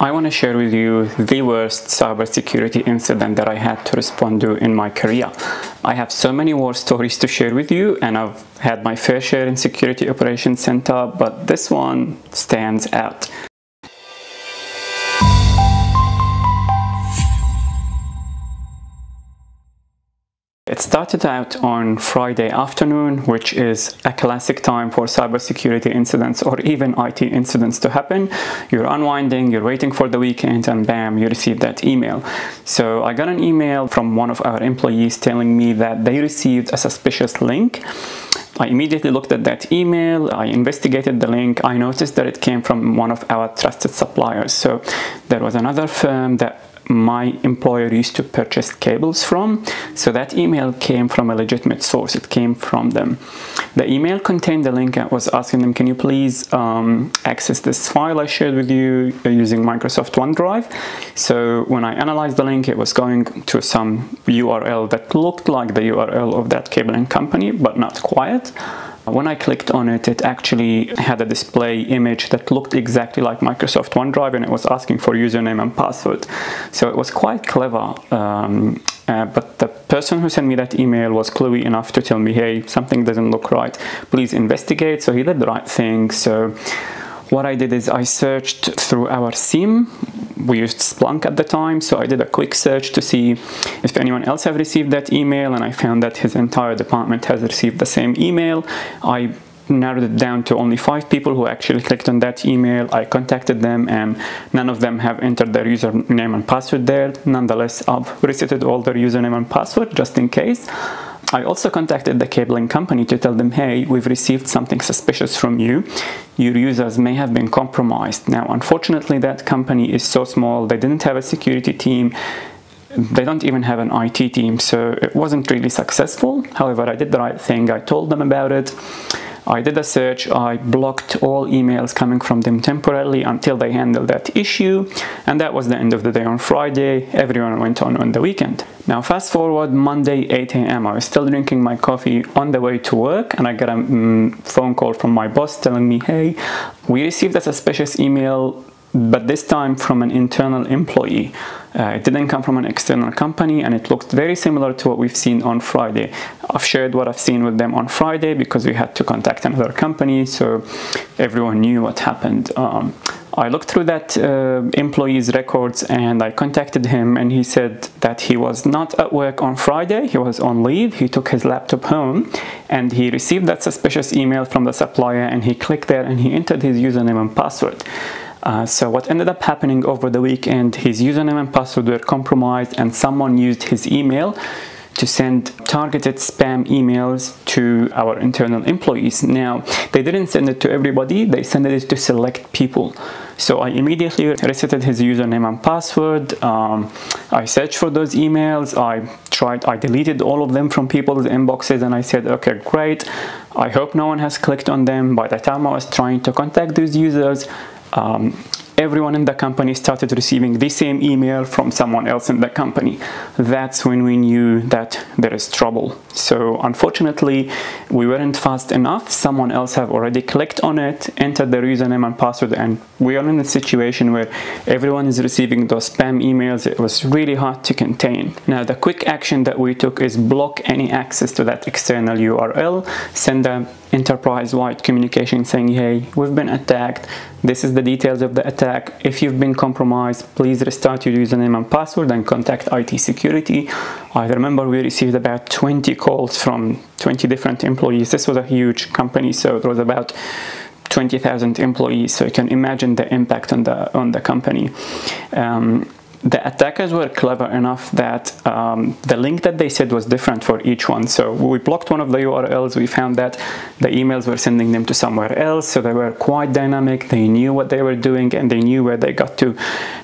I want to share with you the worst cybersecurity incident that I had to respond to in my career. I have so many war stories to share with you, and I've had my fair share in Security Operations Center, but this one stands out. It started out on Friday afternoon, which is a classic time for cybersecurity incidents or even IT incidents to happen. You're unwinding, you're waiting for the weekend, and bam, you receive that email. So I got an email from one of our employees telling me that they received a suspicious link. I immediately looked at that email, I investigated the link, I noticed that it came from one of our trusted suppliers. So there was another firm that my employer used to purchase cables from, so that email came from a legitimate source. It came from them. The email contained the link and was asking them, can you please access this file I shared with you using Microsoft OneDrive? So when I analyzed the link, it was going to some URL that looked like the URL of that cabling company, but not quite. When I clicked on it, it actually had a display image that looked exactly like Microsoft OneDrive, and it was asking for username and password. So it was quite clever, but the person who sent me that email was cluey enough to tell me, hey, something doesn't look right, please investigate. So he did the right thing. So what I did is I searched through our SIEM. We used Splunk at the time, so I did a quick search to see if anyone else have received that email, and I found that his entire department has received the same email. I narrowed it down to only 5 people who actually clicked on that email. I contacted them, and none of them have entered their username and password there. Nonetheless, I've resetted all their username and password just in case. I also contacted the cabling company to tell them, hey, we've received something suspicious from you. Your users may have been compromised. Now, unfortunately, that company is so small, they didn't have a security team. They don't even have an IT team, so it wasn't really successful. However, I did the right thing. I told them about it. I did a search, I blocked all emails coming from them temporarily until they handled that issue, and that was the end of the day on Friday. Everyone went on the weekend. Now fast forward Monday 8 a.m. I was still drinking my coffee on the way to work, and I got a phone call from my boss telling me, hey, we received a suspicious email, but this time from an internal employee. It didn't come from an external company, and it looked very similar to what we've seen on Friday. I've shared what I've seen with them on Friday because we had to contact another company, so everyone knew what happened. I looked through that employee's records, and I contacted him, and he said that he was not at work on Friday. He was on leave. He took his laptop home, and he received that suspicious email from the supplier, and he clicked there and he entered his username and password. So what ended up happening over the weekend, his username and password were compromised, and someone used his email to send targeted spam emails to our internal employees. Now, they didn't send it to everybody, they sent it to select people. So I immediately resetted his username and password. I searched for those emails. I deleted all of them from people's inboxes, and I said, okay, great. I hope no one has clicked on them. By the time I was trying to contact those users, everyone in the company started receiving the same email from someone else in the company. That's when we knew that there is trouble. So unfortunately, we weren't fast enough. Someone else have already clicked on it, entered their username and password, and we are in a situation where everyone is receiving those spam emails. It was really hard to contain. Now, the quick action that we took is block any access to that external URL, send an enterprise-wide communication saying, hey, we've been attacked. This is the details of the attack. If you've been compromised, please restart your username and password and contact IT security. I remember we received about 20 calls from 20 different employees. This was a huge company, so it was about 20,000 employees, so you can imagine the impact on the company. The attackers were clever enough that the link that they said was different for each one. So we blocked one of the URLs. We found that the emails were sending them to somewhere else. So they were quite dynamic. They knew what they were doing, and they knew where they got to.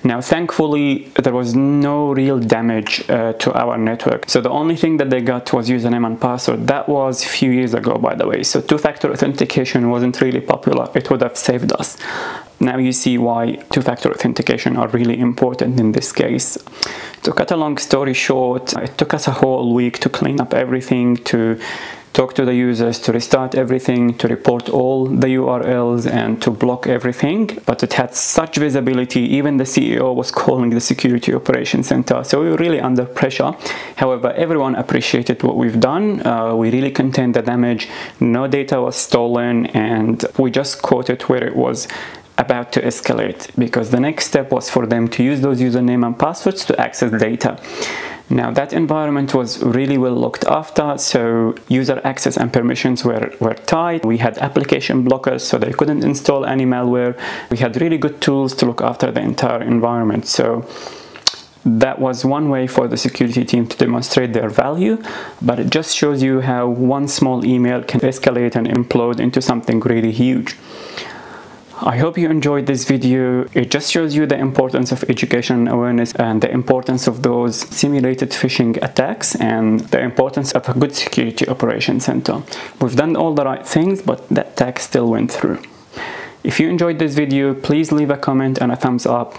Now, thankfully, there was no real damage to our network. So the only thing that they got was username and password. That was a few years ago, by the way. So two-factor authentication wasn't really popular. It would have saved us. Now you see why two-factor authentication are really important in this case. To cut a long story short, it took us a whole week to clean up everything, to talk to the users, to restart everything, to report all the URLs and to block everything. But it had such visibility, even the CEO was calling the security operations center. So we were really under pressure. However, everyone appreciated what we've done. We really contained the damage. No data was stolen, and we just caught it where it was about to escalate, because the next step was for them to use those username and passwords to access data. Now that environment was really well looked after, so user access and permissions were tight. We had application blockers so they couldn't install any malware. We had really good tools to look after the entire environment. So that was one way for the security team to demonstrate their value, but it just shows you how one small email can escalate and implode into something really huge. I hope you enjoyed this video. It just shows you the importance of education and awareness and the importance of those simulated phishing attacks and the importance of a good security operations center. We've done all the right things, but that attack still went through. If you enjoyed this video, please leave a comment and a thumbs up.